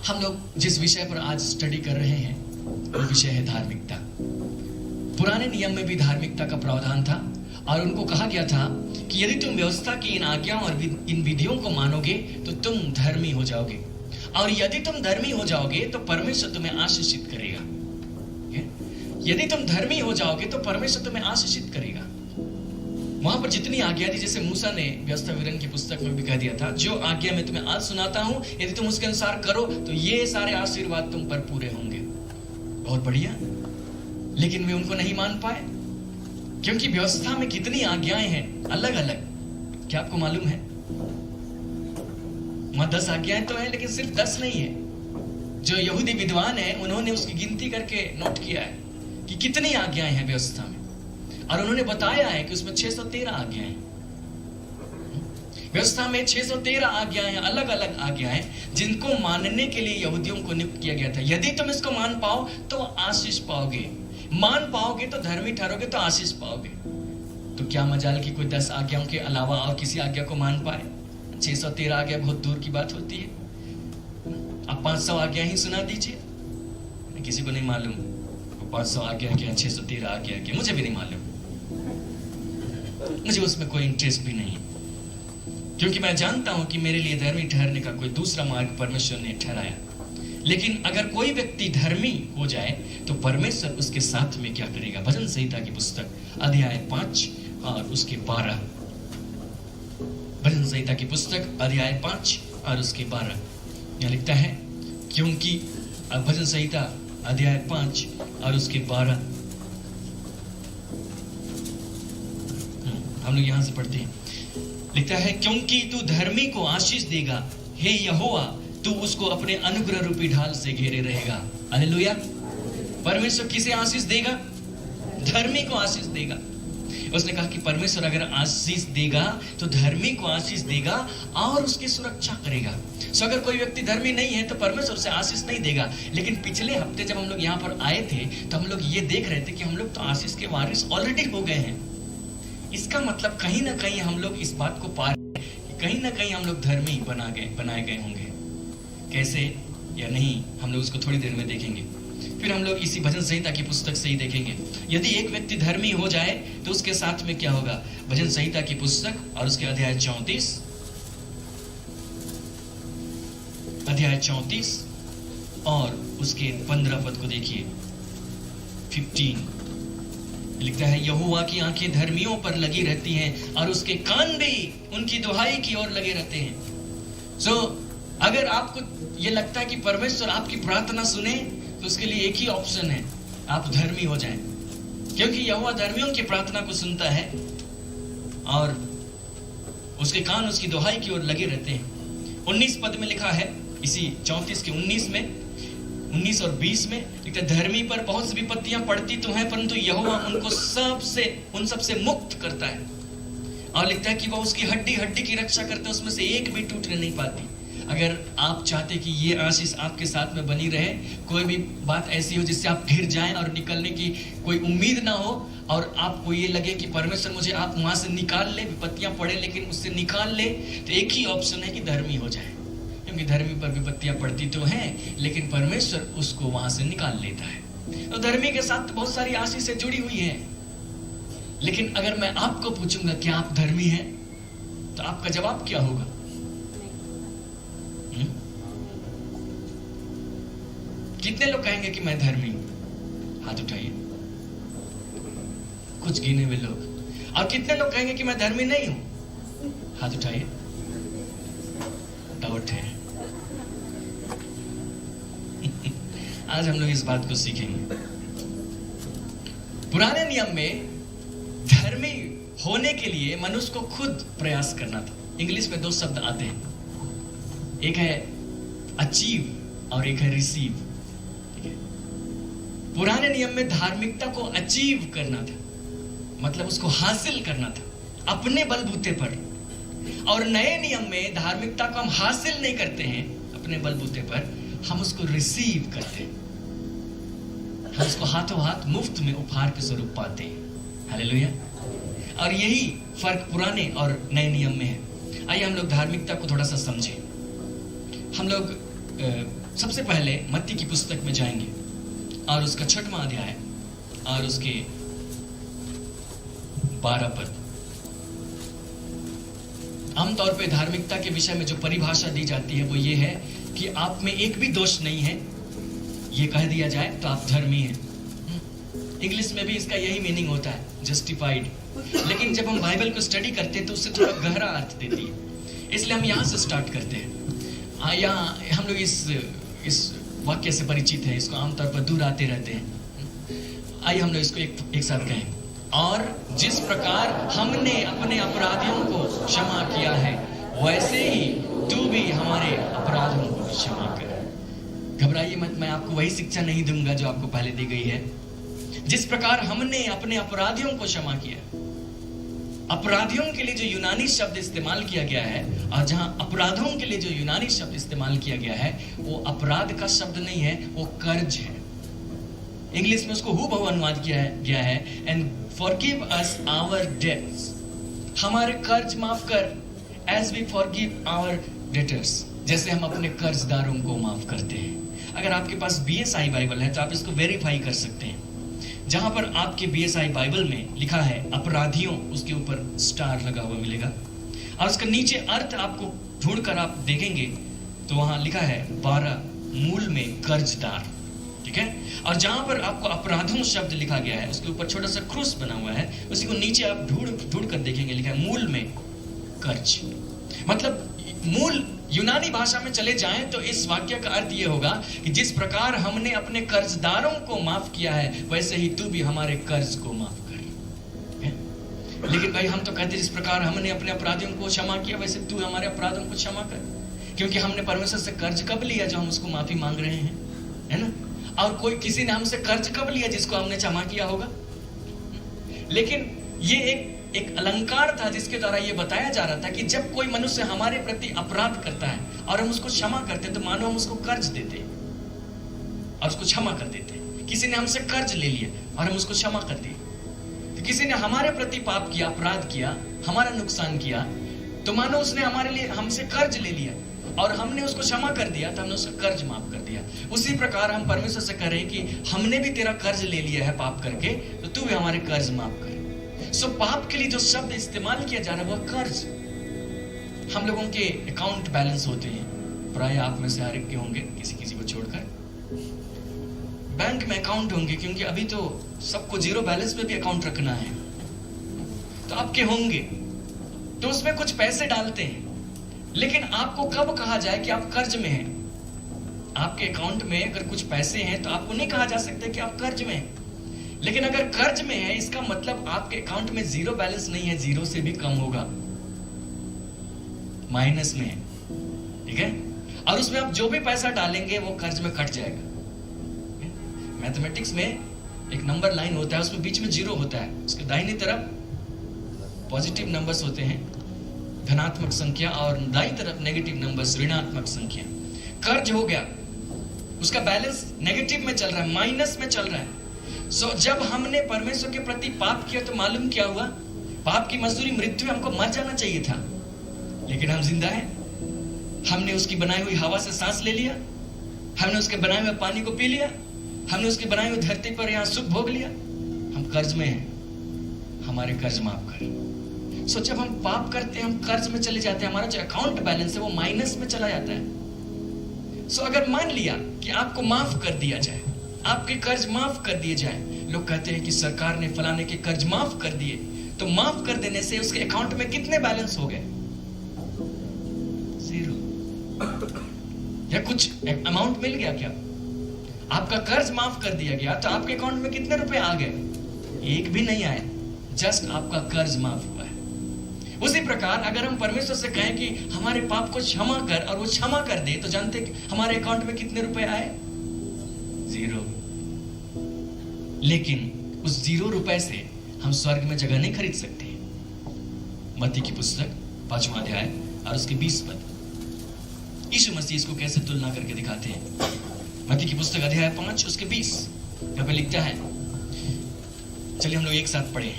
हम लोग जिस विषय पर आज स्टडी कर रहे हैं वो विषय है धार्मिकता। पुराने नियम में भी धार्मिकता का प्रावधान था और उनको कहा गया था कि यदि तुम व्यवस्था की इन आज्ञाओं और इन विधियों को मानोगे तो तुम धर्मी हो जाओगे, और यदि तुम धर्मी हो जाओगे तो परमेश्वर तुम्हें आशीषित करेगा। यदि तुम धर्मी हो जाओगे तो परमेश्वर तुम्हें आशीषित करेगा। वहां पर जितनी आज्ञा थी, जैसे मूसा ने व्यवस्था विवरण की पुस्तक में भी कह दिया था, जो आज्ञा मैं तुम्हें आज सुनाता हूं यदि तुम उसके अनुसार करो तो ये सारे आशीर्वाद तुम पर पूरे होंगे। बहुत बढ़िया। लेकिन वे उनको नहीं मान पाए, क्योंकि व्यवस्था में कितनी आज्ञाएं हैं अलग अलग। क्या आपको मालूम है? वहां 10 आज्ञाएं तो है, लेकिन सिर्फ 10 नहीं है। जो यहूदी विद्वान है उन्होंने उसकी गिनती करके नोट किया है कि कितनी आज्ञाएं हैं व्यवस्था में, और उन्होंने बताया है कि उसमें 613 आज्ञाएं। व्यवस्था में 613 आज्ञाएं, अलग अलग आज्ञाएं, जिनको मानने के लिए यहूदियों को नियुक्त किया गया था। यदि तुम इसको मान पाओ तो आशीष पाओगे, मान पाओगे तो धर्मी ठहरोगे तो आशीष पाओगे। तो क्या मजाल कि कोई 10 आज्ञाओं के अलावा और किसी आज्ञा को मान पाए? 613 आज्ञा बहुत दूर की बात होती है। आप 500 आज्ञा ही सुना दीजिए, किसी को नहीं मालूम 500 आज्ञा क्या, 613 आज्ञा क्या, मुझे भी नहीं मालूम। मुझे उसमें कोई इंटरेस्ट भी नहीं, क्योंकि मैं जानता हूं कि मेरे लिए धर्मी ठहरने का कोई दूसरा मार्ग परमेश्वर ने ठहराया। लेकिन अगर कोई व्यक्ति धर्मी हो जाए तो परमेश्वर उसके साथ में क्या करेगा? भजन संहिता की पुस्तक अध्याय 5 और उसके 12। भजन संहिता की पुस्तक अध्याय 5 और उसके 12 यहाँ लिखता है, क्योंकि भजन संहिता अध्याय 5 और उसके 12 हम लोग यहां से पढ़ते हैं। लिखता है, क्योंकि तू धर्मी को आशीष देगा, हे यहोवा तू उसको अपने अनुग्रह रूपी ढाल से घेरे रहेगा। हालेलुया। परमेश्वर किसे आशीष देगा? धर्मी को आशीष देगा। उसने कहा कि परमेश्वर अगर आशीष देगा तो धर्मी को आशीष देगा और उसकी सुरक्षा करेगा। सो अगर कोई व्यक्ति धर्मी नहीं है तो परमेश्वर उसे आशीष नहीं देगा। लेकिन पिछले हफ्ते जब हम लोग यहाँ पर आए थे तो हम लोग ये देख रहे थे कि हम लोग तो आशीष के वारिस ऑलरेडी हो गए हैं। इसका मतलब कहीं ना कहीं हम लोग इस बात को पार कि कहीं ना कहीं हम लोग धर्मी बनाए गए होंगे। कैसे या नहीं, हम लोग उसको थोड़ी देर में देखेंगे। फिर हम लोग इसी भजन संहिता की पुस्तक से ही देखेंगे। यदि एक व्यक्ति धर्मी हो जाए तो उसके साथ में क्या होगा? भजन संहिता की पुस्तक और उसके अध्याय 34 और उसके 15 पद को देखिए। 15 लिखता है, यहोवा की आंखें धर्मियों पर लगी रहती हैं और उसके कान भी उनकी दुहाई की ओर लगे रहते हैं। सो अगर आपको ये लगता है कि परमेश्वर आपकी प्रार्थना सुने तो उसके लिए एक ही ऑप्शन है, आप धर्मी हो जाएं, क्योंकि यहोवा धर्मियों की प्रार्थना को सुनता है और उसके कान उसकी दुहाई की ओर लगे रहते हैं। 19 पद में लिखा है, इसी 34 के 19 और 20 में लिखता है, धर्मी पर बहुत सी विपत्तियां पड़ती तो हैं परंतु यहोवा उन सबसे मुक्त करता है। और लिखता है कि वह उसकी हड्डी हड्डी की रक्षा करता है, उसमें से एक भी टूटने नहीं पाती। अगर आप चाहते कि ये आशीष आपके साथ में बनी रहे, कोई भी बात ऐसी हो जिससे आप घिर जाएं और निकलने की कोई उम्मीद ना हो, और आपको ये लगे कि परमेश्वर मुझे आप वहां से निकाल ले, विपत्तियां पड़े लेकिन उससे निकाल ले, तो एक ही ऑप्शन है कि धर्मी हो जाए। क्योंकि धर्मी पर विपत्तियां पड़ती तो हैं लेकिन परमेश्वर उसको वहां से निकाल लेता है। तो धर्मी के साथ बहुत सारी आशीषें जुड़ी हुई हैं। लेकिन अगर मैं आपको पूछूंगा क्या आप धर्मी हैं, तो आपका जवाब क्या होगा? कितने लोग कहेंगे कि मैं धर्मी हूं? हाथ उठाइए। कुछ गिने हुए लोग। और कितने लोग कहेंगे कि मैं धर्मी नहीं हूं? हाथ उठाइए। डाउट है। आज हम लोग इस बात को सीखेंगे। पुराने नियम में धर्मी होने के लिए मनुष्य को खुद प्रयास करना था। इंग्लिश में 2 शब्द आते हैं, एक है अचीव और एक है रिसीव। पुराने नियम में धार्मिकता को अचीव करना था, मतलब उसको हासिल करना था अपने बलबूते पर। और नए नियम में धार्मिकता को हम हासिल नहीं करते हैं अपने बलबूते पर, हम उसको रिसीव करते हैं। हम उसको हाथों हाथ मुफ्त में उपहार के स्वरूप पाते हैं। हालेलुया। और यही फर्क पुराने और नए नियम में है। आइए हम लोग धार्मिकता को थोड़ा सा समझें। हम लोग सबसे पहले मत्ती की पुस्तक में जाएंगे और उसका 6वां अध्याय और उसके 12 पद। आमतौर पे धार्मिकता के विषय में जो परिभाषा दी जाती है वो ये है कि आप में एक भी दोष नहीं है, ये कह दिया जाए तो आप धर्मी हैं। इंग्लिश में भी इसका यही मीनिंग होता है, जस्टिफाइड। लेकिन जब हम बाइबल को स्टडी करते हैं तो उससे थोड़ा गहरा अर्थ देती है, इसलिए हम यहाँ से स्टार्ट करते हैं। यहाँ हम लोग इस वाक्य से परिचित हैं, इसको आमतौर पर दूर आते रहते हैं। आइए हम लोग इसको एक साथ कहें। और जिस प्रकार हमने अपने अपराधियों को क्षमा किया है, वैसे ही तू भी हमारे अपराधों को क्षमा कर। घबराइए मत, मैं आपको वही शिक्षा नहीं दूंगा जो आपको पहले दी गई है। जिस प्रकार हमने अपने अपराधियों को क्षमा किया। अपराधियों के लिए जो यूनानी शब्द इस्तेमाल किया गया है, और जहां अपराधों के लिए जो यूनानी शब्द इस्तेमाल किया गया है, वो अपराध का शब्द नहीं है, वो कर्ज है। इंग्लिश में उसको हूबहू अनुवाद किया गया है, and forgive us our debts, हमारे कर्ज माफ कर, as we forgive our debtors, जैसे हम अपने कर्जदारों को माफ करते हैं। अगर आपके पास BSI बाइबल है तो आप इसको वेरीफाई कर सकते हैं। जहां पर आपके BSI बाइबल में लिखा है अपराधियों, उसके ऊपर स्टार लगा हुआ मिलेगा, और उसका नीचे अर्थ आपको ढूंढकर आप देखेंगे तो वहां लिखा है 12 मूल में कर्जदार, ठीक है। और जहां पर आपको अपराधों शब्द लिखा गया है, उसके ऊपर छोटा सा क्रूस बना हुआ है, उसी को नीचे आप ढूंढ कर देखेंगे, लिखा है मूल में कर्ज। मतलब मूल यूनानी भाषा में चले जाएं तो इस वाक्य का अर्थ यह होगा कि जिस प्रकार हमने अपने कर्जदारों को माफ किया है, वैसे ही तू भी हमारे कर्ज को माफ कर। लेकिन भाई हम तो कहते जिस प्रकार हमने अपने अपराधियों को क्षमा किया, वैसे तू हमारे अपराधों को क्षमा कर। क्योंकि हमने परमेश्वर से कर्ज कब लिया जो हम उसको माफी मांग रहे हैं, है ना। और कोई किसी ने हमसे कर्ज कब लिया जिसको हमने क्षमा किया होगा। लेकिन ये एक अलंकार था जिसके द्वारा ये बताया जा रहा था कि जब कोई मनुष्य हमारे प्रति अपराध करता है और हम उसको क्षमा करते हैं, तो मानो हम उसको कर्ज देते और उसको क्षमा कर देते। किसी ने हमसे कर्ज ले लिया और हम उसको क्षमा कर दिए। तो किसी ने हमारे प्रति पाप किया, अपराध किया, हमारा नुकसान किया, तो मानो उसने हमारे लिए हमसे कर्ज ले लिया और हमने उसको क्षमा कर दिया, तो हमने उसका कर्ज माफ कर दिया। उसी प्रकार हम परमेश्वर से कह रहे हैं कि हमने भी तेरा कर्ज ले लिया है पाप करके, तो तू भी हमारे कर्ज माफ कर। सो पाप के लिए जो शब्द इस्तेमाल किया जा रहा है वो कर्ज। हम लोगों के अकाउंट बैलेंस होते हैं, प्राय आप में से हर एक के होंगे, किसी को छोड़कर। बैंक में अकाउंट होंगे, क्योंकि अभी तो सबको जीरो बैलेंस में भी अकाउंट रखना है, तो आपके होंगे, तो उसमें कुछ पैसे डालते हैं। लेकिन आपको कब कहा जाए कि आप कर्ज में हैं? आपके अकाउंट में अगर कुछ पैसे हैं तो आपको नहीं कहा जा सकता कि आप कर्ज में हैं। लेकिन अगर कर्ज में है, इसका मतलब आपके अकाउंट में जीरो बैलेंस नहीं है, जीरो से भी कम होगा, माइनस में है, ठीक है। और उसमें आप जो भी पैसा डालेंगे वो कर्ज में कट जाएगा। मैथमेटिक्स में एक नंबर लाइन होता है, उसमें बीच में जीरो होता है, उसके दाहिनी तरफ पॉजिटिव नंबर्स होते हैं, धनात्मक संख्या, और दाईं तरफ नेगेटिव नंबर्स, ऋणात्मक संख्या। कर्ज हो गया, उसका बैलेंस नेगेटिव में चल रहा है, माइनस में चल रहा है। जब हमने परमेश्वर के प्रति पाप किया तो मालूम क्या हुआ? पाप की मजदूरी मृत्यु है, हमको मर जाना चाहिए था, लेकिन हम जिंदा हैं। हमने उसकी बनाई हुई हवा से सांस ले लिया, हमने उसके बनाए हुए पानी को पी लिया, हमने उसकी बनाई हुई धरती पर यहाँ सुख भोग लिया। हम कर्ज में हैं, हमारे कर्ज माफ कर। जब हम पाप करते हैं, हम कर्ज में चले जाते हैं, हमारा जो अकाउंट बैलेंस है वो माइनस में चला जाता है। अगर मान लिया कि आपको माफ कर दिया जाए, आपके कर्ज माफ कर दिए जाए, लोग कहते हैं कि सरकार ने फलाने के कर्ज माफ कर दिए, तो माफ कर देने से उसके अकाउंट में कितने बैलेंस हो गए? जीरो। या कुछ अमाउंट मिल गया क्या? आपका कर्ज माफ कर दिया गया तो आपके अकाउंट में कितने रुपए आ गए? एक भी नहीं आए, जस्ट आपका कर्ज माफ हुआ है। उसी प्रकार अगर हम परमेश्वर से कहें कि हमारे पाप को क्षमा कर, और वो क्षमा कर दे, तो जानते हमारे अकाउंट में कितने रुपए आए? जीरो। लेकिन उस 0 रुपए से हम स्वर्ग में जगह नहीं खरीद सकते। मत्ती की पुस्तक 5वां अध्याय और उसके 20 पद, यीशु मसीह इसको कैसे तुलना करके दिखाते हैं। मत्ती की पुस्तक अध्याय 5 उसके 20, यहाँ पे लिखता है, चलिए हम लोग एक साथ पढ़े,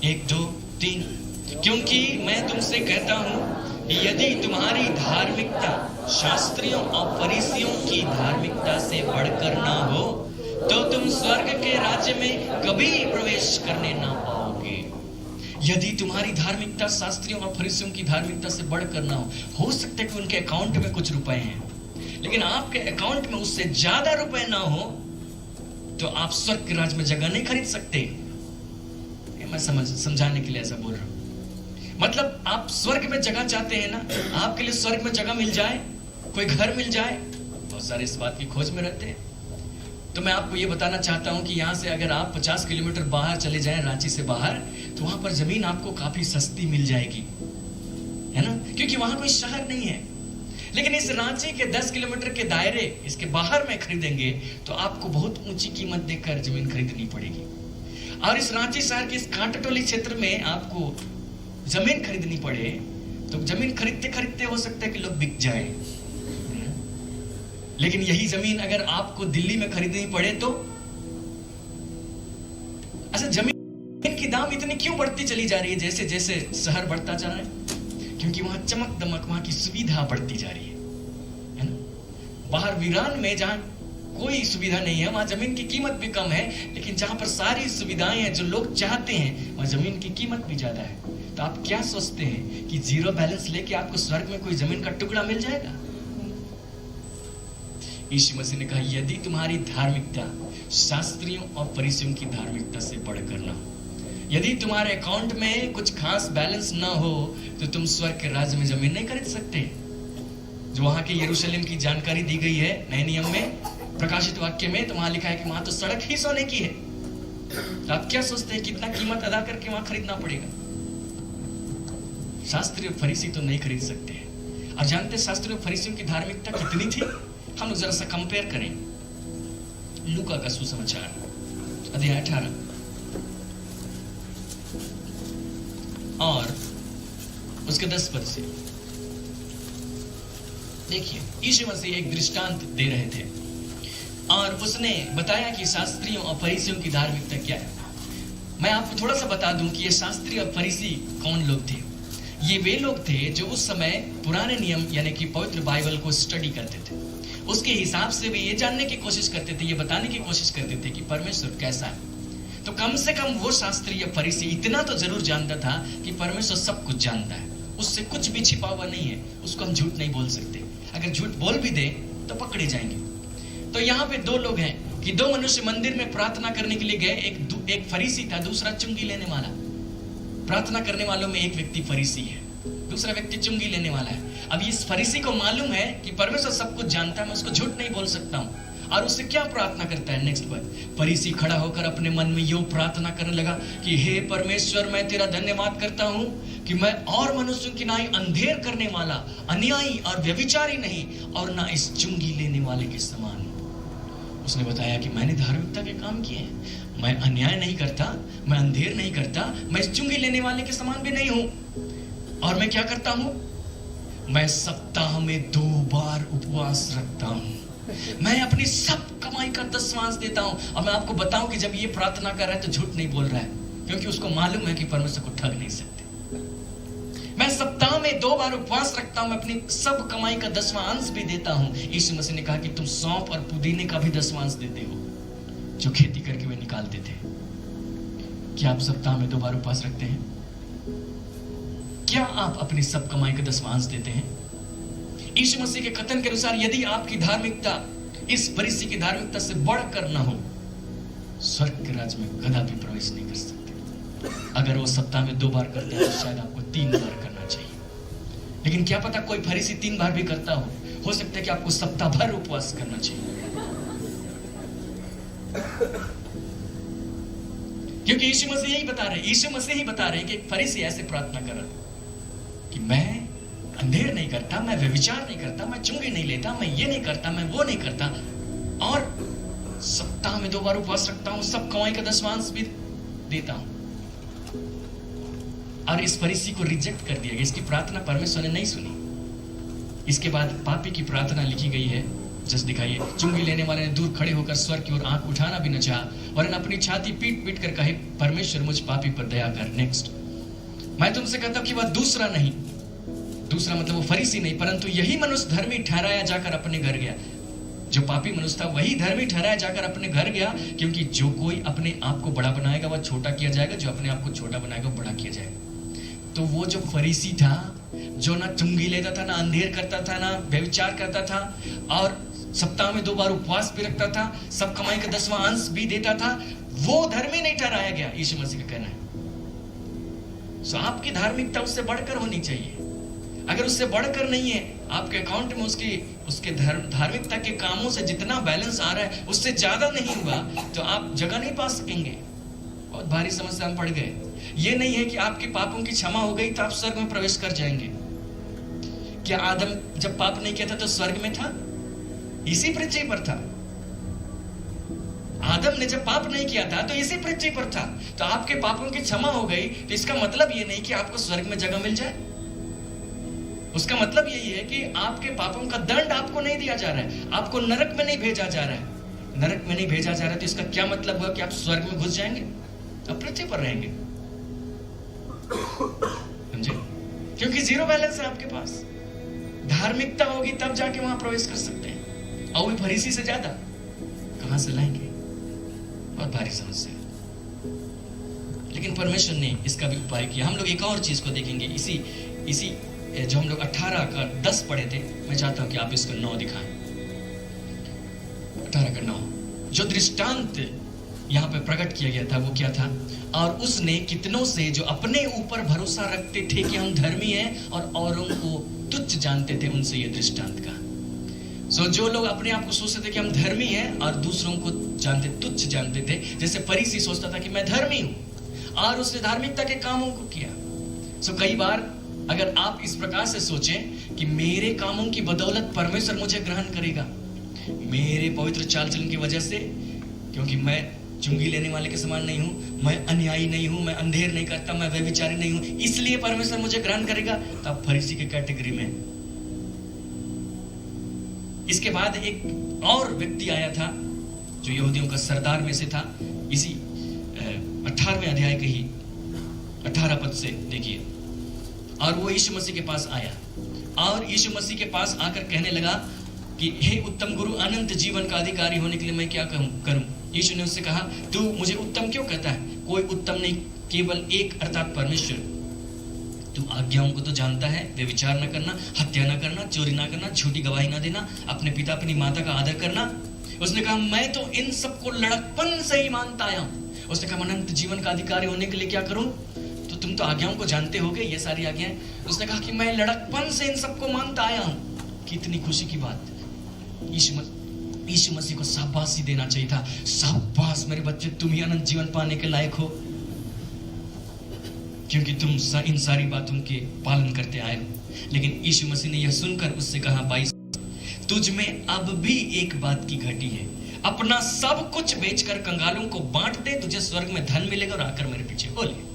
1 2 3। क्योंकि मैं तुमसे कहता हूं कि यदि तुम्हारी धार्मिकता शास्त्रियों और फरीसियों की धार्मिकता से बढ़कर ना हो तो तुम स्वर्ग के राज्य में कभी प्रवेश करने ना पाओगे। यदि तुम्हारी धार्मिकता शास्त्रियों और फरीसियों की धार्मिकता से बढ़कर ना हो सकता है कि उनके अकाउंट में कुछ रुपए हैं, लेकिन आपके अकाउंट में उससे ज्यादा रुपए ना हो तो आप स्वर्ग के राज्य में जगह नहीं खरीद सकते। मैं समझाने के लिए ऐसा बोल रहा हूं। मतलब आप स्वर्ग में जगह चाहते हैं ना, आपके लिए स्वर्ग में जगह मिल जाए, कोई घर मिल जाए, बहुत सारे इस बात की खोज में रहते हैं। तो मैं आपको ये बताना चाहता हूं कि यहां से अगर आप 50 किलोमीटर बाहर चले जाएं, रांची से बाहर, तो वहां पर जमीन आपको काफी सस्ती मिल जाएगी, है ना, क्योंकि वहां कोई शहर नहीं है। लेकिन इस रांची के 10 किलोमीटर के दायरे इसके बाहर में खरीदेंगे तो आपको बहुत ऊंची कीमत देकर जमीन खरीदनी पड़ेगी। और इस रांची शहर के इस कांटाटोली क्षेत्र में आपको जमीन खरीदनी पड़े तो जमीन खरीदते खरीदते हो सकता है कि लोग बिक जाए। लेकिन यही जमीन अगर आपको दिल्ली में खरीदनी पड़े तो अच्छा, जमीन की दाम इतनी क्यों बढ़ती चली जा रही है जैसे जैसे शहर बढ़ता जा रहा है? क्योंकि वहां चमक दमक, वहां की सुविधा बढ़ती जा रही है ना। बाहर वीरान में जहां कोई सुविधा नहीं है वहां जमीन की कीमत भी कम है, लेकिन जहां पर सारी सुविधाएं हैं जो लोग चाहते हैं वहां जमीन की कीमत भी ज्यादा है। तो आप क्या सोचते हैं कि जीरो बैलेंस लेके आपको स्वर्ग में कोई जमीन का टुकड़ा मिल जाएगा? यीशु मसीह ने कहा यदि तुम्हारी धार्मिकता शास्त्रियों और फरीसियों की धार्मिकता से बढ़कर ना हो, यदि तुम्हारे अकाउंट में कुछ खास बैलेंस ना हो तो तुम स्वर्ग के राज्य में जमीन नहीं खरीद सकते। जो वहां के यरूशलेम की जानकारी दी गई है नए नियम में, प्रकाशित वाक्य में, तो वहां लिखा है कि वहां तो सड़क ही सोने की है। तो आप क्या सोचते हैं कितना कीमत अदा करके वहां खरीदना पड़ेगा? शास्त्री और फरीसी तो नहीं खरीद सकते हैं। और जानते हैं शास्त्री और फरीसियों की धार्मिकता कितनी थी? हम जरा सा कंपेयर करें। लूका का सुसमाचार अध्याय 18 और उसके 10 पद से देखिए, यीशु मसीह एक दृष्टांत दे रहे थे और उसने बताया कि शास्त्रियों और फरीसियों की धार्मिकता क्या है। मैं आपको थोड़ा सा बता दूं कि ये शास्त्री और फरीसी कौन लोग थे। ये वे लोग थे जो उस समय पुराने नियम यानी कि पवित्र बाइबल को स्टडी करते थे। उसके हिसाब से वे ये जानने की कोशिश करते थे, ये बताने की कोशिश करते थे कि परमेश्वर कैसा है। तो कम से कम वो शास्त्री या फरीसी इतना तो जरूर जानता था कि परमेश्वर सब कुछ जानता है, उससे कुछ भी छिपा हुआ नहीं है, उसको हम झूठ नहीं बोल सकते। अगर झूठ बोल भी दे तो पकड़े जाएंगे। तो यहाँ पे दो लोग हैं कि दो मनुष्य मंदिर में प्रार्थना करने के लिए गए। एक फरीसी था, दूसरा चुंगी लेने वाला। प्रार्थना करने वालों में एक व्यक्ति फरीसी है, दूसरा व्यक्ति चुंगी लेने वाला है। अब इस फरीसी को मालूम है कि परमेश्वर सब कुछ जानता है, मैं उसको झूठ नहीं बोल सकता हूँ। और उससे क्या प्रार्थना करता है? नेक्स्ट वर्ड, फरीसी खड़ा होकर अपने मन में यूं प्रार्थना करने लगा कि हे परमेश्वर, मैं तेरा धन्यवाद करता हूं कि मैं और मनुष्यों की नाई अंधेर करने वाला, अन्यायी और व्यभिचारी नहीं, और ना इस चुंगी लेने वाले के समान हूं। उसने बताया कि मैंने धार्मिकता के काम किए हैं, मैं अन्याय नहीं करता, मैं अंधेर नहीं करता, मैं इस चुंगी लेने वाले के समान भी नहीं हूं। और मैं क्या करता हूं? मैं सप्ताह में 2 बार उपवास रखता हूं, मैं अपनी सब कमाई का 10वांश देता हूं। और मैं आपको बताऊं कि जब ये प्रार्थना कर रहा है तो झूठ नहीं बोल रहा है, क्योंकि उसको मालूम है कि परमेश्वर को ठग नहीं सकते। मैं सप्ताह में 2 बार उपवास रखता हूं, मैं अपनी सब कमाई का 10वां अंश भी देता हूं। यीशु मसीह ने कहा कि तुम सौंफ और पुदीने का भी 10वां अंश देते हो, जो खेती करके वे निकालते थे। क्या आप सप्ताह में 2 बार उपवास रखते हैं? क्या आप अपनी सब कमाई का 10वां अंश देते हैं? यीशु मसीह के कथन के अनुसार यदि आपकी धार्मिकता इस फरीसी की धार्मिकता से बढ़कर ना हो, स्वर्ग के राज्य में कदापि प्रवेश नहीं कर सकते। अगर वो सप्ताह में 2 बार करते हैं तो शायद आपको 3 बार करना चाहिए। लेकिन क्या पता कोई फरीसी 3 बार भी करता हो सकता है कि आपको सप्ताह भर उपवास करना चाहिए। क्योंकि यीशु मसीह ही बता रहे कि एक फरीसी ऐसे प्रार्थना कर रहा कि मैं अंधेर नहीं करता, मैं व्यभिचार नहीं करता, मैं चुंगी नहीं लेता, मैं ये नहीं करता, मैं वो नहीं करता, और सप्ताह में 2 बार उपवास रखता हूं, सब कमाई का 10वां अंश भी देता हूं। और इस फरीसी को रिजेक्ट कर दिया गया, इसकी प्रार्थना परमेश्वर ने नहीं सुनी। इसके बाद पापी की प्रार्थना लिखी गई है, जस्ट दिखाइए। चुंगी लेने वाले ने दूर खड़े होकर स्वर्ग की ओर आंख उठाना भी न चाहा और अपनी छाती पीट पीट कर कहे, परमेश्वर मुझ पापी पर दया कर। नेक्स्ट, मैं तुमसे कहता हूं कि वह दूसरा नहीं दूसरा मतलब वो फरीसी नहीं, परंतु यही मनुष्य धर्मी ठहराया जाकर अपने घर गया। जो पापी मनुष्य था वही धर्मी ठहराया जाकर अपने घर गया, क्योंकि जो कोई अपने आप को बड़ा बनाएगा वह छोटा किया जाएगा, जो अपने आप को छोटा बनाएगा बड़ा किया जाएगा। तो वो जो फरीसी था, जो ना चुंगी लेता था, ना अंधेर करता था, ना व्यभिचार करता था, और सप्ताह में 2 बार उपवास भी रखता था, सब कमाई का 10वां अंश भी देता था, वो धर्मी नहीं ठहराया गया। यीशु मसीह का कहना है। सो आपकी धार्मिकता उससे बढ़कर होनी चाहिए। अगर उससे बढ़कर नहीं है, आपके अकाउंट में उसके धार्मिकता के कामों से जितना बैलेंस आ रहा है उससे ज्यादा नहीं हुआ, तो आप जगह नहीं पा सकेंगे। बहुत भारी समस्या में पड़ गए। ये नहीं है कि आपके पापों की क्षमा हो गई तो आप स्वर्ग में प्रवेश कर जाएंगे। क्या आदम जब पाप नहीं किया था तो स्वर्ग में था? इसी पृथ्वी पर था। आदम ने जब पाप नहीं किया था तो इसी पृथ्वी पर था। तो आपके पापों की क्षमा हो गई तो इसका मतलब ये नहीं कि आपको स्वर्ग में जगह मिल जाए। उसका मतलब यही है कि आपके पापों का दंड आपको नहीं दिया जा रहा है, आपको नरक में नहीं भेजा जा रहा है। नरक में नहीं भेजा जा रहा है तो इसका क्या मतलब हुआ कि आप स्वर्ग में घुस जाएंगे, आप पृथ्वी पर रहेंगे। समझे? क्योंकि जीरो बैलेंस है आपके पास। धार्मिकता होगी तब जाके वहां प्रवेश कर सकते हैं, और भी फरीसी से ज्यादा कहां से लाएंगे? बहुत भारी समस्या है। लेकिन परमेश्वर ने इसका भी उपाय किया। हम लोग एक और चीज को देखेंगे, इसी जो हम लोग 18 का 10 पढ़े थे, मैं चाहता हूं कि आप इसको 9 दिखाएं। 18 का 9 जो दृष्टांत यहां पे प्रकट किया गया था वो क्या था? और उसने कितनों से जो अपने ऊपर भरोसा रखते थे कि हम धर्मी हैं और औरों को तुच्छ जानते थे, उनसे ये दृष्टांत का। जो लोग अपने आप को सोचते थे कि हम धर्मी हैं और दूसरों को तुच्छ जानते थे, जैसे फरीसी सोचता था कि मैं धर्मी हूं और उसने धार्मिकता के कामों को किया। कई बार अगर आप इस प्रकार से सोचें कि मेरे कामों की बदौलत परमेश्वर मुझे ग्रहण करेगा, मेरे पवित्र चाल चलन की वजह से, क्योंकि मैं चुंगी लेने वाले के समान नहीं हूं, मैं अन्यायी नहीं हूं, मैं अंधेर नहीं करता, मैं व्यभिचारी नहीं हूं, इसलिए परमेश्वर मुझे ग्रहण करेगा, तो आप फरीसी की कैटेगरी में। इसके बाद एक और व्यक्ति आया था जो यहूदियों का सरदार में से था। इसी 18वें अध्याय के ही 18 पद से देखिए। और वो यीशु मसीह के पास आया और यीशु मसीह के पास आकर कहने लगा कि हे उत्तम गुरु, अनंत जीवन का अधिकारी होने के लिए मैं क्या करूं? यीशु ने उससे कहा, तू मुझे उत्तम क्यों कहता है? कोई उत्तम नहीं, केवल एक, अर्थात परमेश्वर। तू आज्ञाओं को तो जानता है, व्यभिचार न करना, हत्या न करना, चोरी न करना, झूठी गवाही न देना, अपने पिता अपनी माता का आदर करना। उसने कहा, मैं तो इन सबको लड़कपन से ही मानता आया हूं। उसने कहा, अनंत जीवन का अधिकारी होने के लिए क्या करूं? तो तुम तो आज्ञाओं को जानते होगे, ये सारी आज्ञाएं। उसने कहा कि मैं लड़कपन से इन सबको मानता आया हूं। कितनी खुशी की बात। यीशु मसीह को शाबाशी देना चाहिए था। शाबाश मेरे बच्चे, तुम ही अनंत जीवन पाने के लायक हो, क्योंकि तुम इन सारी बातों के पालन करते आए हो। लेकिन यीशु मसीह ने यह सुनकर उससे कहा, 22, तुझ में अब भी एक बात की घटी है। अपना सब कुछ बेचकर कंगालों को बांट दे, तुझे स्वर्ग में धन मिलेगा और आकर मेरे पीछे हो ले।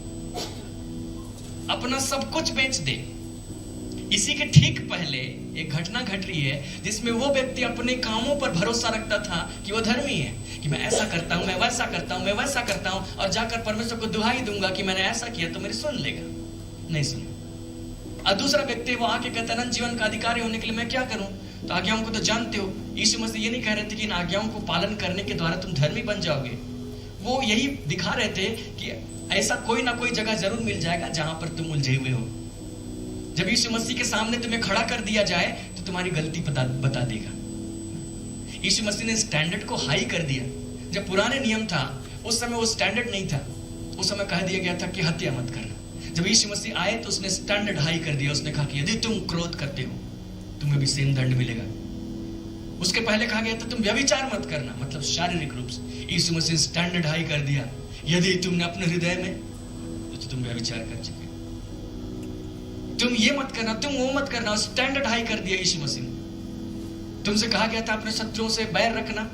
अपना सब कुछ बेच दे। इसी के ठीक पहले एक घटना घट रही है जिसमें वो व्यक्ति अपने कामों पर भरोसा रखता था कि वो धर्मी है, कि मैं ऐसा करता हूं, मैं वैसा करता हूं, मैं वैसा करता हूं, और जाकर परमेश्वर को दुहाई दूंगा कि मैंने ऐसा किया तो मेरी सुन लेगा। नहीं सुन। और दूसरा व्यक्ति वो आके कहता है, जीवन का अधिकारी होने के लिए मैं क्या करूं? तो आज्ञाओं को तो जानते हो। यीशु मसीह ये नहीं कह रहे थे कि इन आज्ञाओं को पालन करने के द्वारा तुम धर्मी बन जाओगे। वो यही दिखा रहे थे कि ऐसा कोई ना कोई जगह जरूर मिल जाएगा जहां पर तुम उलझे हुए हो। जब यीशु मसीह के सामने तुम्हें खड़ा कर दिया जाए तो तुम्हारी गलती बता देगा। यीशु मसीह ने स्टैंडर्ड को हाई कर दिया। जब पुराने नियम था उस समय वो स्टैंडर्ड नहीं था, उस समय कह दिया गया था कि हत्या मत करना। जब यीशु मसीह आए तो उसने स्टैंडर्ड हाई कर दिया। उसने कहा कि यदि तुम क्रोध करते हो तुम्हें भी सेम दंड मिलेगा। उसके पहले कहा गया था तुम व्यभिचार मत करना, मतलब शारीरिक रूप से। यीशु मसीह स्टैंडर्ड हाई कर दिया, यदि तुमने अपने हृदय में, तो तुम व्यभिचार कर चुके। तुम ये मत करना, तुम वो मत करना, स्टैंडर्ड हाई कर दिया यीशु मसीह ने। तुमसे कहा गया था अपने शत्रुओं से बैर रखना,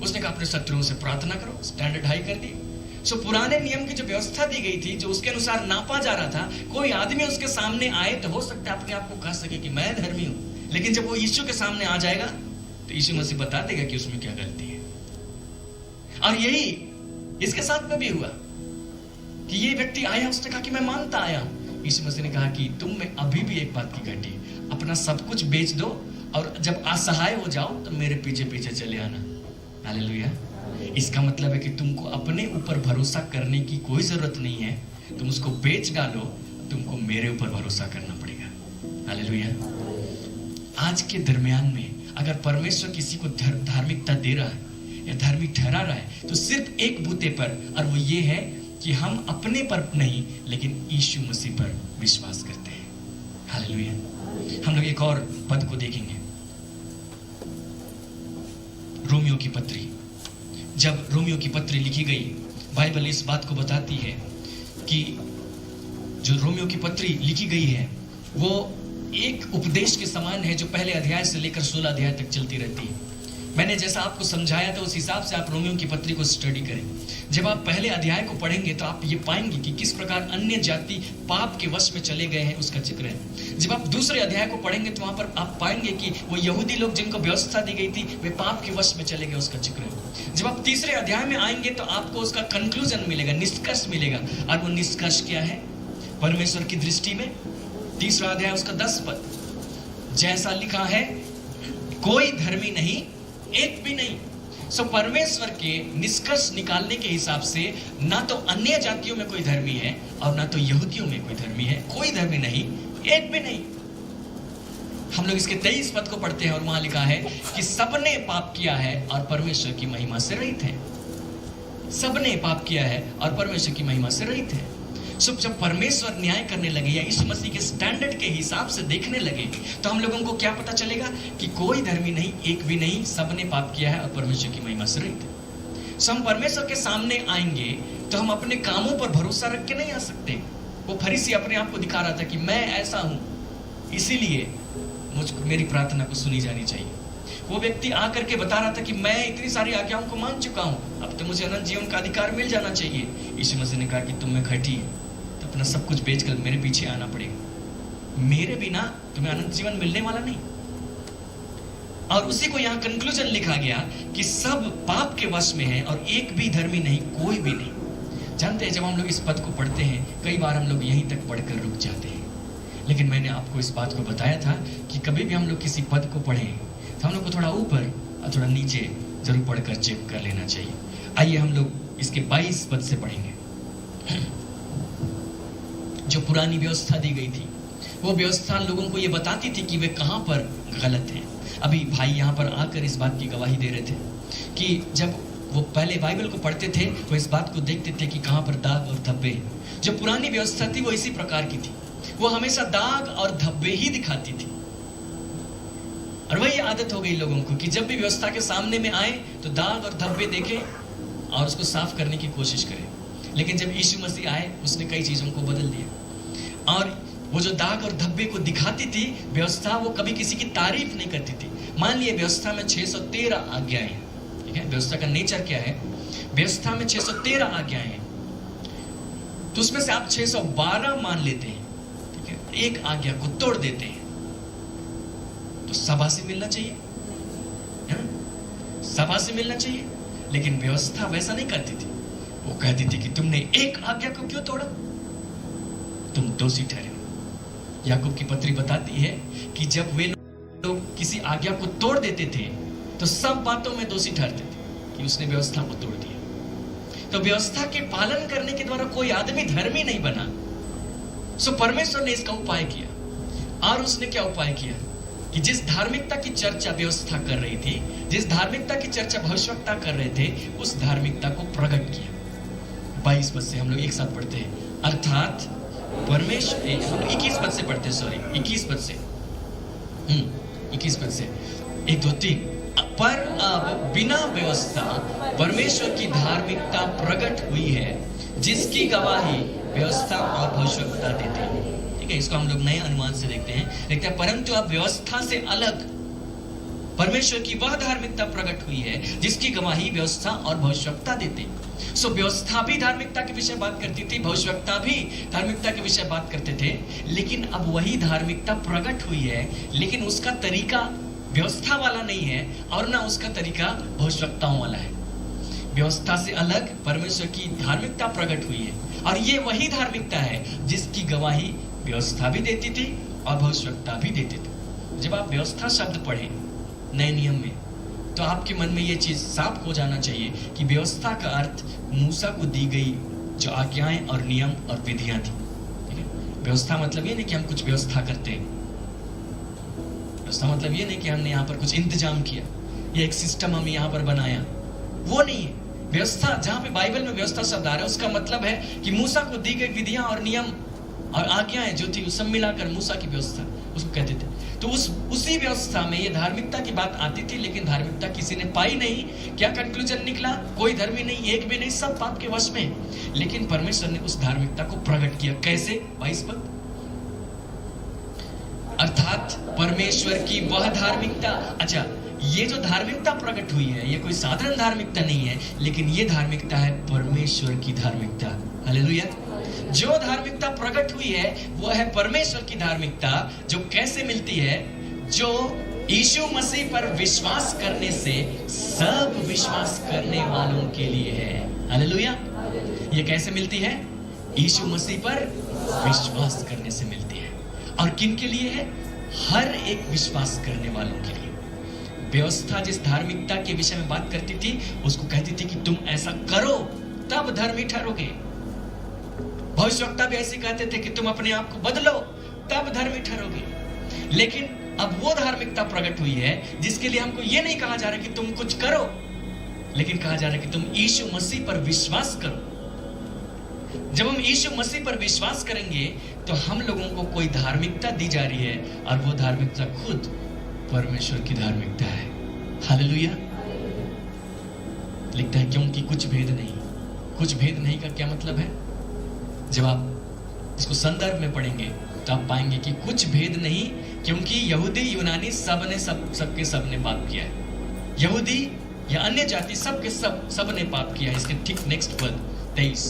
उसने कहा अपने शत्रुओं से प्रार्थना करो, स्टैंडर्ड हाई कर दी। पुराने नियम की जो व्यवस्था दी गई थी, जो उसके अनुसार नापा जा रहा था, कोई आदमी उसके सामने आए तो हो सकता है अपने आप को कह सके कि मैं धर्मी हूं, लेकिन जब वो यीशु के सामने आ जाएगा तो यीशु मसीह बता देगा कि उसमें क्या गलती है। और यही इसके साथ में भी हुआ कि ये व्यक्ति आया, उसने कहा कि मैं मानता आया हूं, यीशु मसीह ने कहा कि तुम में अभी भी एक बात की घटी, अपना सब कुछ बेच दो और जब असहाय हो जाओ तो मेरे पीछे पीछे चले आना। हालेलुया। इसका मतलब है कि तुमको अपने ऊपर भरोसा करने की कोई जरूरत नहीं है, तुम उसको बेच डालो, तुमको मेरे ऊपर भरोसा करना पड़ेगा। हालेलुया। आज के दरमियान में अगर परमेश्वर किसी को धार्मिकता दे रहा है या धार्मिक ठहरा रहा है तो सिर्फ एक बूते पर, और वो ये है कि हम अपने पर नहीं लेकिन यीशु मसीह पर विश्वास करते हैं। हालेलुया। हम लोग एक और पद को देखेंगे, रोमियो की पत्री। जब रोमियो की पत्री लिखी गई, बाइबल इस बात को बताती है कि जो रोमियो की पत्री लिखी गई है वो एक उपदेश के समान है जो पहले अध्याय से लेकर 16 अध्याय तक चलती रहती है। मैंने जैसा आपको समझाया था उस हिसाब से आप रोमियो की पत्री को स्टडी करें। जब आप पहले अध्याय को पढ़ेंगे तो आप ये पाएंगे कि किस प्रकार अन्य जाति पाप के वश में चले गए हैं, उसका जिक्र है। जब आप दूसरे अध्याय को पढ़ेंगे तो वहां पर आप पाएंगे कि वो यहूदी लोग जिनको व्यवस्था दी गई थी वे पाप के वश में चले गए, उसका जिक्र है। जब आप तीसरे अध्याय में आएंगे तो आपको उसका कंक्लूजन मिलेगा, निष्कर्ष मिलेगा। और वो निष्कर्ष क्या है परमेश्वर की दृष्टि में? तीसरा अध्याय उसका 10 पद, जैसा लिखा है कोई धर्मी नहीं, एक भी नहीं। सो परमेश्वर के निष्कर्ष निकालने के हिसाब से ना तो अन्य जातियों में कोई धर्मी है और ना तो यहूदियों में कोई धर्मी है, कोई धर्मी नहीं, एक भी नहीं। हम लोग इसके 23 पद को पढ़ते हैं और वहां लिखा है कि सबने पाप किया है और परमेश्वर की महिमा से रहित है। सबने पाप किया है और परमेश्वर की महिमा से रहित है। सो जब परमेश्वर न्याय करने लगे या यीशु मसीह के स्टैंडर्ड के हिसाब से देखने लगे तो हम लोगों को क्या पता चलेगा कि कोई धर्मी नहीं, एक भी नहीं, सबने पाप किया है और परमेश्वर की महिमा से रहित है। सो हम परमेश्वर के सामने आएंगे तो हम अपने कामों पर भरोसा रख के नहीं आ सकते। वो फरीसी अपने आप को दिखा रहा था कि मैं ऐसा हूं, इसीलिए मुझको मेरी प्रार्थना को सुनी जानी चाहिए। वो व्यक्ति आकर के बता रहा था कि मैं इतनी सारी आज्ञाओं को मान चुका हूं, अब तो मुझे अनंत जीवन का अधिकार मिल जाना चाहिए। यीशु मसीह ने कहा कि तुम में घटी है तो अपना सब कुछ बेचकर मेरे पीछे आना पड़ेगा, मेरे बिना तुम्हें अनंत जीवन मिलने वाला नहीं। और उसी को यहाँ कंक्लूजन लिखा गया कि सब पाप के वश में है और एक भी धर्मी नहीं, कोई भी नहीं। जानते हैं जब हम लोग इस पद को पढ़ते हैं कई बार हम लोग यहीं तक पढ़कर रुक जाते हैं, लेकिन मैंने आपको इस बात को बताया था कि कभी भी हम लोग किसी पद को पढ़ें तो हम लोग को थोड़ा ऊपर और थोड़ा नीचे जरूर पढ़कर चेक कर लेना चाहिए। आइए हम लोग इसके 22 पद से पढ़ेंगे। जो पुरानी व्यवस्था दी गई थी वो व्यवस्था लोगों को ये बताती थी कि वे कहाँ पर गलत हैं। अभी भाई यहाँ पर आकर इस बात की गवाही दे रहे थे कि जब वो पहले बाइबल को पढ़ते थे वो इस बात को देखते थे कि कहाँ पर दाग और धब्बे। जो पुरानी व्यवस्था थी वो इसी प्रकार की थी, वो हमेशा दाग और धब्बे ही दिखाती थी। और वही आदत हो गई लोगों को कि जब भी व्यवस्था के सामने में आए तो दाग और धब्बे देखें और उसको साफ करने की कोशिश करें। लेकिन जब यीशु मसीह आए उसने कई चीजों को बदल दिया और वो जो दाग और धब्बे को दिखाती थी व्यवस्था, वो कभी किसी की तारीफ नहीं करती थी। मान लिए व्यवस्था में 613 आज्ञाएं हैं, ठीक है। व्यवस्था का नेचर क्या है? व्यवस्था में 613 आज्ञाएं हैं, तो उसमें से आप 612 मान लेते हैं, ठीक है, एक आज्ञा को तोड़ देते हैं तो शाबाशी मिलना चाहिए, शाबाशी मिलना चाहिए। लेकिन व्यवस्था वैसा नहीं करती थी, वो कहती थी कि तुमने एक आज्ञा को क्यों तोड़ा, तुम दोषी ठहरे हो। याकूब की पत्री बताती है कि जब वे लोग किसी आज्ञा को तोड़ देते थे तो सब बातों में दोषी ठहरते थे कि उसने व्यवस्था को तोड़ दिया। तो व्यवस्था के पालन करने के द्वारा कोई आदमी धर्मी नहीं बना। सो परमेश्वर ने इसका उपाय किया। और उसने क्या उपाय किया कि जिस धार्मिकता की चर्चा व्यवस्था कर रही थी, जिस धार्मिकता की चर्चा भविष्यवक्ता कर रहे थे, उस धार्मिकता को प्रकट किया। 22 पद से हम लोग एक साथ पढ़ते हैं। अर्थात परमेश्वर, 21 पद से पढ़ते, सॉरी 21 पद से 21 पद से 1 2 3। पर अब बिना व्यवस्था परमेश्वर की धार्मिकता प्रकट हुई है जिसकी गवाही व्यवस्था और भविष्यवक्ता देते हैं। ठीक है, इसको हम लोग नए अनुमान से देखते हैं। परंतु अब व्यवस्था से अलग परमेश्वर की वह धार्मिकता प्रकट हुई है जिसकी गवाही व्यवस्था और भविष्यवक्ता देते हैं। सो व्यवस्था भी धार्मिकता के विषय बात करती थी, भविष्यवक्ता भी धार्मिकता के विषय बात करते थे। लेकिन अब वही धार्मिकता प्रकट हुई है, लेकिन उसका तरीका व्यवस्था वाला नहीं है और ना उसका तरीका भविष्यवक्ताओं वाला है। व्यवस्था से अलग परमेश्वर की धार्मिकता प्रकट हुई है और ये वही धार्मिकता है जिसकी गवाही व्यवस्था भी देती थी और भविष्यवक्ता भी देते थे। जब आप व्यवस्था शब्द पढ़ें नए नियम में, तो आपके मन में ये चीज साफ हो जाना चाहिए कि व्यवस्था का अर्थ मूसा को दी गई जो आज्ञाएं और नियम और विधियां थी। ठीक है, व्यवस्था मतलब ये नहीं कि हम कुछ व्यवस्था करते हैं, व्यवस्था मतलब ये नहीं कि हमने यहाँ पर कुछ इंतजाम किया या एक सिस्टम हम यहाँ पर बनाया, वो नहीं है। व्यवस्था, जहां पे बाइबल में व्यवस्था शब्द आ रहा है, उसका मतलब है कि मूसा को दी गई विधियां और नियम और आज्ञाएं जो थी, सब मिलाकर मूसा की व्यवस्था उसको कहते थे। तो उसी व्यवस्था में ये धार्मिकता की बात आती थी, लेकिन धार्मिकता किसी ने पाई नहीं। क्या कंक्लूजन निकला? कोई धर्मी नहीं, एक भी नहीं, सब पाप के वश में। लेकिन परमेश्वर ने उस धार्मिकता को प्रकट किया। कैसे? 22 पद, अर्थात परमेश्वर की वह धार्मिकता। अच्छा, ये जो धार्मिकता प्रकट हुई है, ये कोई साधारण धार्मिकता नहीं है, लेकिन ये धार्मिकता है परमेश्वर की धार्मिकता। हालेलुया। जो धार्मिकता प्रकट हुई है वो है परमेश्वर की धार्मिकता, जो कैसे मिलती है? जो यीशु मसीह पर विश्वास करने से सब विश्वास करने वालों के लिए है। हालेलुया। ये कैसे मिलती है? यीशु मसीह पर विश्वास करने से मिलती है। और किन के लिए है? हर एक विश्वास करने वालों के लिए। व्यवस्था जिस धार्मिकता के विषय में बात करती थी, उसको कहती थी कि तुम ऐसा करो तब धर्मी ठहरोगे। भविष्यवक्ता भी ऐसे कहते थे कि तुम अपने आप को बदलो तब धर्मी ठहरोगे। लेकिन अब वो धार्मिकता प्रकट हुई है जिसके लिए हमको ये नहीं कहा जा रहा कि तुम कुछ करो, लेकिन कहा जा रहा है कि तुम यीशु मसीह पर विश्वास करो। जब हम यीशु मसीह पर विश्वास करेंगे तो हम लोगों को कोई धार्मिकता दी जा रही है, और वो धार्मिकता खुद परमेश्वर की धार्मिकता है। हालेलुया। लिखता है क्योंकि कुछ भेद नहीं। कुछ भेद नहीं का क्या मतलब है? जब आप इसको संदर्भ में पढ़ेंगे तो आप पाएंगे कि कुछ भेद नहीं, क्योंकि यहूदी यूनानी सबके सब ने पाप किया है। यहूदी या अन्य जाति सब ने पाप किया है। इसके ठीक नेक्स्ट पद 23,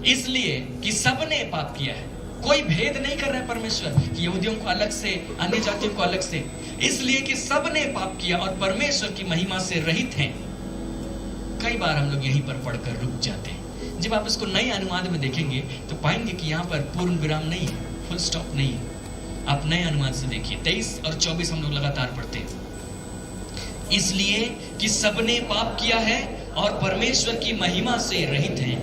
इसलिए कि सब ने पाप किया है। कोई भेद नहीं कर रहा है परमेश्वर कि यहूदियों को अलग से, अन्य जातियों को अलग से, इसलिए कि सब ने पाप किया और परमेश्वर की महिमा से रहित हैं। कई बार हम लोग यहीं पर पढ़कर रुक जाते हैं। जब आप इसको नए अनुवाद में देखेंगे तो पाएंगे कि यहाँ पर पूर्ण विराम नहीं है, फुल स्टॉप नहीं है। आप नए अनुवाद से देखिए, 23 और 24 हम लोग लगातार पढ़ते हैं। इसलिए कि सबने पाप किया है और परमेश्वर की महिमा से रहित हैं,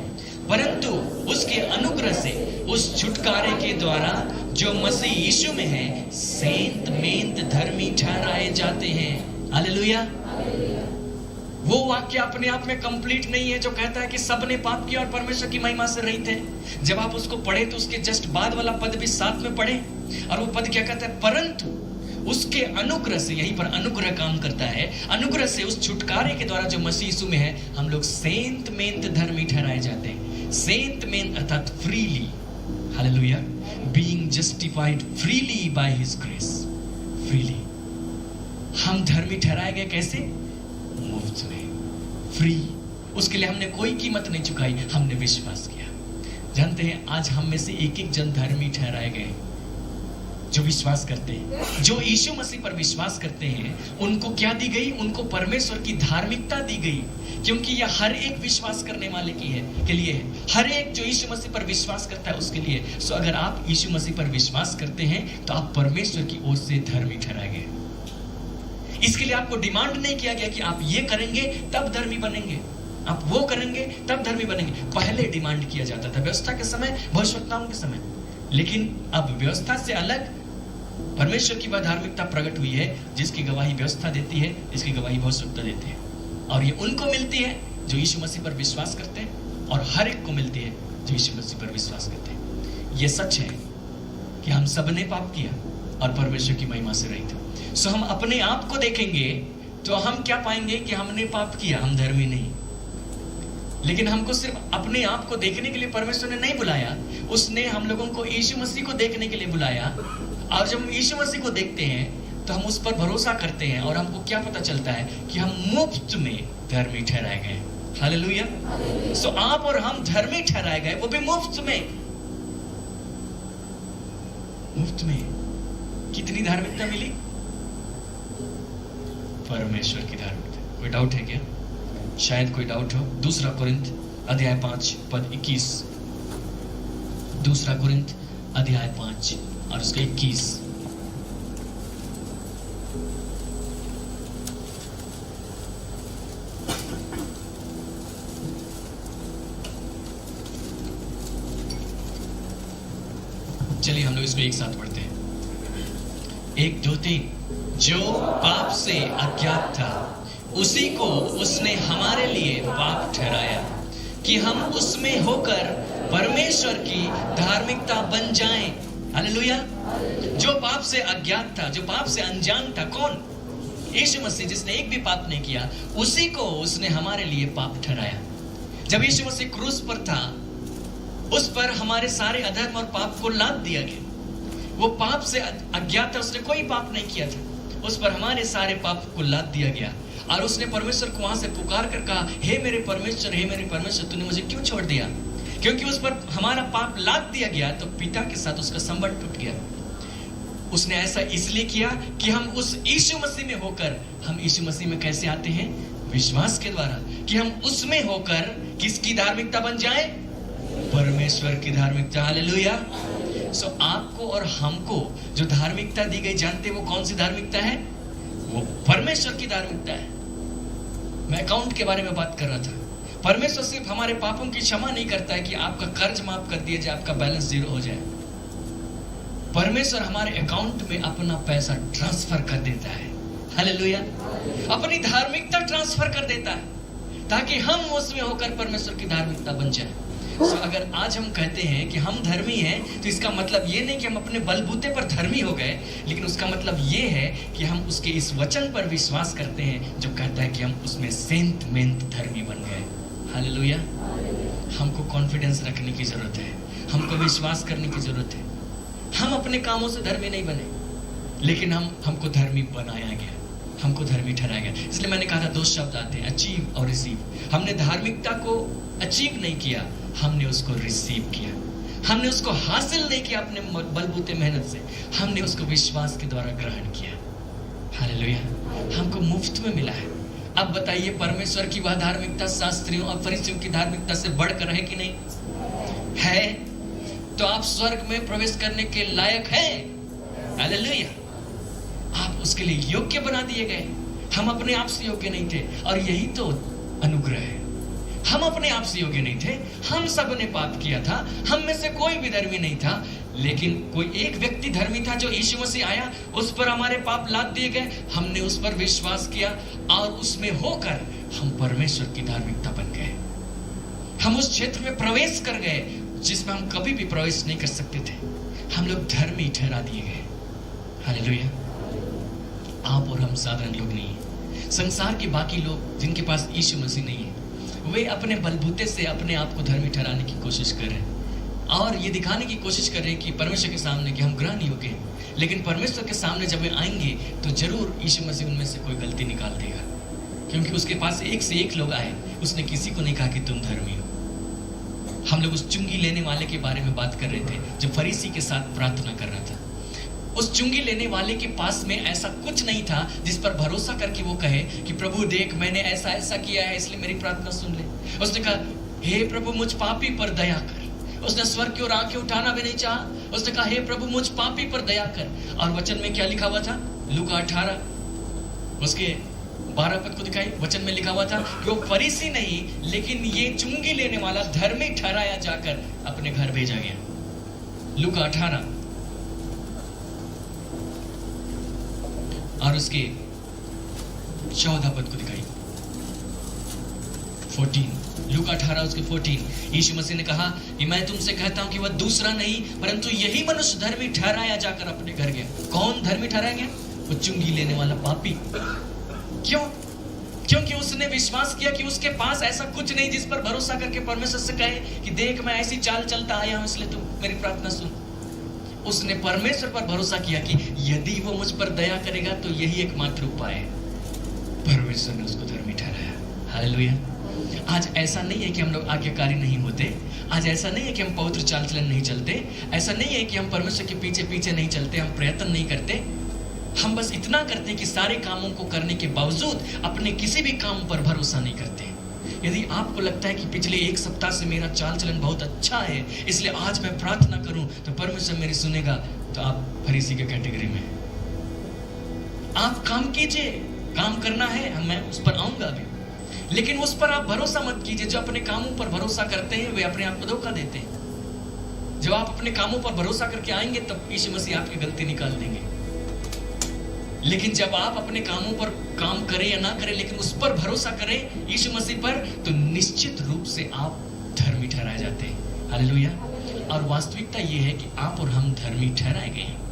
परंतु उसके अनुग्रह से उस छुटकारे के द्वारा जो मसीह यीशु में है सेंत मेंत धर्मी ठहराए जाते हैं। हालेलुया। वो वाक्य अपने आप में कंप्लीट नहीं है जो कहता है कि सबने पाप किया और परमेश्वर की महिमा से रहित है। जब आप उसको पढ़े तो उसके जस्ट बाद वाला पद भी साथ में पढ़े, और वो पद क्या कहता है? परंतु उसके अनुग्रह से, यहीं पर अनुग्रह काम करता है, अनुग्रह से उस छुटकारे के द्वारा जो मसीह यीशु में है हम लोग सेंत मेंत धर्मी ठहराए जाते हैं। सेंत मेंत अर्थात freely. Hallelujah. Being justified freely by his grace. Freely हम धर्मी ठहराए गए। कैसे? मुफ्त में, फ्री। उसके लिए हमने कोई कीमत नहीं चुकाई, हमने विश्वास किया। जानते हैं आज हम में से एक एक जन धर्मी ठहराए गए जो विश्वास करते हैं, जो यीशु मसीह पर विश्वास करते हैं। उनको क्या दी गई? उनको परमेश्वर की धार्मिकता दी गई, क्योंकि यह हर एक विश्वास करने वाले की है, के लिए है। हर एक जो यीशु मसीह पर विश्वास करता है उसके लिए। सो अगर आप यीशु मसीह पर विश्वास करते हैं तो आप परमेश्वर की ओर से धर्मी ठहराए गए। इसके लिए आपको डिमांड नहीं किया गया कि आप ये करेंगे तब धर्मी बनेंगे, आप वो करेंगे तब धर्मी बनेंगे। पहले डिमांड किया जाता था व्यवस्था के समय, भविष्यवक्ताओं के समय। लेकिन अब व्यवस्था से अलग परमेश्वर की वह धार्मिकता प्रकट हुई है जिसकी गवाही व्यवस्था देती है, जिसकी गवाही भविष्यवक्ता देते हैं। और ये उनको मिलती है जो यीशु मसीह पर विश्वास करते हैं, और हर एक को मिलती है जो यीशु मसीह पर विश्वास करते हैं। ये सच है कि हम सब ने पाप किया और परमेश्वर की महिमा से रहित थे। सो हम अपने आप को देखेंगे तो हम क्या पाएंगे कि हमने पाप किया, हम धर्मी नहीं। लेकिन हमको सिर्फ अपने आप को देखने के लिए परमेश्वर ने नहीं बुलाया, उसने हम लोगों को यीशु मसीह को देखने के लिए बुलाया। और जब हम यीशु मसीह को देखते हैं तो हम उस पर भरोसा करते हैं, और हमको क्या पता चलता है कि हम मुफ्त में धर्मी ठहराए गए। हालेलुया। सो आप और हम धर्मी ठहराए गए, वो भी मुफ्त में। मुफ्त में कितनी धार्मिकता मिली? परमेश्वर की धार्मिकता। कोई डाउट है क्या? शायद कोई डाउट हो। 2 कुरिन्थ अध्याय 5 पद 21। 2 कुरिन्थ अध्याय 5 और उसका 21। चलिए हम लोग इसको एक साथ पढ़ते हैं। 1 2 3। जो पाप से अज्ञात था उसी को उसने हमारे लिए पाप ठहराया कि हम उसमें होकर परमेश्वर की धार्मिकता बन जाएं। हालेलुया। जो पाप से अज्ञात था, जो पाप से अनजान था, कौन? यीशु मसीह, जिसने एक भी पाप नहीं किया, उसी को उसने हमारे लिए पाप ठहराया। जब यीशु मसीह क्रूस पर था, उस पर हमारे सारे अधर्म और पाप को लाद दिया गया। वो पाप से अज्ञात था, उसने कोई पाप नहीं किया था, उस पर हमारे सारे पाप को लाद दिया गया। और उसने परमेश्वर को वहां से पुकार कर कहा, हे मेरे परमेश्वर, हे मेरे परमेश्वर, तूने मुझे क्यों छोड़ दिया? क्योंकि उस पर हमारा पाप लाद दिया गया, तो पिता के साथ उसका संबंध टूट गया। उसने ऐसा इसलिए किया कि हम उस यीशु मसीह में होकर, हम यीशु मसीह में कैसे आते हैं? विश्वास के द्वारा, कि हम उसमें होकर किसकी धार्मिकता बन जाए? परमेश्वर की धार्मिकता। हालेलुया। सो आपको और हमको जो धार्मिकता दी गई, जानते वो कौन सी धार्मिकता है? वो परमेश्वर की धार्मिकता है। मैं अकाउंट के बारे में बात कर रहा था। परमेश्वर सिर्फ हमारे पापों की क्षमा नहीं करता है कि आपका कर्ज माफ कर दिया जाए, आपका बैलेंस 0 हो जाए। परमेश्वर हमारे अकाउंट में अपना पैसा ट्रांसफर कर देता है। हालेलुया। अपनी धार्मिकता ट्रांसफर कर देता है ताकि हम उसमें होकर परमेश्वर की धार्मिकता बन जाए। अगर आज हम कहते हैं कि हम धर्मी हैं, तो इसका मतलब ये नहीं कि हम अपने बलबूते पर धर्मी हो गए, लेकिन उसका मतलब ये है कि हम उसके इस वचन पर विश्वास करते हैं जो कहता है कि हम उसमें सेंत मेंत धर्मी बन गए। हालेलुया। हमको कॉन्फिडेंस रखने की जरूरत है, हमको विश्वास करने की जरूरत है। हम अपने कामों से धर्मी नहीं बने, लेकिन हमको धर्मी बनाया गया, हमको धर्मी ठहराया गया। इसलिए मैंने कहा था 2 शब्द आते हैं, अचीव और रिसीव। हमने धार्मिकता को अचीव नहीं किया, हमने उसको रिसीव किया। हमने उसको हासिल नहीं किया अपने बलबूते मेहनत से, हमने उसको विश्वास के द्वारा ग्रहण किया। हालेलुया। हमको मुफ्त में मिला है। अब बताइए, परमेश्वर की वह धार्मिकता शास्त्रियों और फरीसियों की धार्मिकता से बढ़कर है कि नहीं है? तो आप स्वर्ग में प्रवेश करने के लायक हैं। हालेलुया। आप उसके लिए योग्य बना दिए गए। हम अपने आप से योग्य नहीं थे, और यही तो अनुग्रह है। हम अपने आप से योग्य नहीं थे, हम सब ने पाप किया था, हम में से कोई भी धर्मी नहीं था, लेकिन कोई एक व्यक्ति धर्मी था, जो यीशु मसीह आया, उस पर हमारे पाप लाद दिए गए, हमने उस पर विश्वास किया और उसमें होकर हम परमेश्वर की धार्मिकता बन गए। हम उस क्षेत्र में प्रवेश कर गए जिसमें हम कभी भी प्रवेश नहीं कर सकते थे। हम लोग धर्मी ठहरा दिए गए। हालेलुया। आप और हम साधारण लोग नहीं हैं। संसार के बाकी लोग जिनके पास यीशु मसीह नहीं है, वे अपने बलबूते से अपने आप को धर्मी ठहराने की कोशिश कर रहे हैं और ये दिखाने की कोशिश कर रहे हैं कि परमेश्वर के सामने कि हम ग्रहण योग्य हैं। लेकिन परमेश्वर के सामने जब वे आएंगे तो जरूर यीशु मसीह उनमें से कोई गलती निकाल देगा, क्योंकि उसके पास एक से एक लोग आए, उसने किसी को नहीं कहा कि तुम धर्मी हो। हम लोग उस चुंगी लेने वाले के बारे में बात कर रहे थे जो फरीसी के साथ प्रार्थना कर रहा था। उस चुंगी लेने वाले के पास में ऐसा कुछ नहीं था जिस पर भरोसा करके वो कहे कि प्रभु देख, मैंने ऐसा ऐसा किया है, इसलिए मेरी प्रार्थना सुन ले। उसने कहा, हे प्रभु मुझ पापी पर दया कर। उसने स्वर्ग की ओर आंखें उठाना भी नहीं चाहा। उसने कहा, हे प्रभु मुझ पापी पर दया कर। और वचन में क्या लिखा हुआ था? लूका 18 उसके 12 पद को दिखाई। वचन में लिखा हुआ था कि वो फरीसी नहीं, लेकिन ये चुंगी लेने वाला धर्मी ठहराया जाकर अपने घर भेजा गया। लूका 18 और उसके 14 पद को दिखाई। 14 लूका 18 उसके 14। यीशु मसीह ने कहा कि मैं तुमसे कहता हूं कि वह दूसरा नहीं परंतु यही मनुष्य धर्मी ठहराया जाकर अपने घर गया। कौन धर्मी ठहराया गया? वो चुंगी लेने वाला पापी। क्यों? क्योंकि उसने विश्वास किया कि उसके पास ऐसा कुछ नहीं जिस पर भरोसा करके परमेश्वर से कहे कि देख, मैं ऐसी चाल चलता आया हूं, इसलिए तुम मेरी प्रार्थना सुन। उसने परमेश्वर पर भरोसा किया कि यदि वो मुझ पर दया करेगा तो यही एकमात्र उपाय है। परमेश्वर ने उसको धर्मी ठहराया। हालेलुया। आज ऐसा नहीं है कि हम लोग आज्ञाकारी नहीं होते, आज ऐसा नहीं है कि हम पवित्र चाल चलन नहीं चलते, ऐसा नहीं है कि हम परमेश्वर के पीछे पीछे नहीं चलते, हम प्रयत्न नहीं करते। हम बस इतना करते कि सारे कामों को करने के बावजूद अपने किसी भी काम पर भरोसा नहीं करते। यदि आपको लगता है कि पिछले एक सप्ताह से मेरा चाल चलन बहुत अच्छा है, इसलिए आज मैं प्रार्थना करूं तो परमेश्वर मेरी सुनेगा, तो आप फरीसी के कैटेगरी में। आप काम कीजिए, काम करना है, मैं उस पर आऊंगा अभी, लेकिन उस पर आप भरोसा मत कीजिए। जो अपने कामों पर भरोसा करते हैं वे अपने आप को धोखा देते हैं। जब आप अपने कामों पर भरोसा करके आएंगे तब यीशु मसीह आपकी गलती निकाल देंगे। लेकिन जब आप अपने कामों पर काम करें या ना करें, लेकिन उस पर भरोसा करें यीशु मसीह पर, तो निश्चित रूप से आप धर्मी ठहराए जाते हैं। हालेलुया। और वास्तविकता यह है कि आप और हम धर्मी ठहराए गए हैं।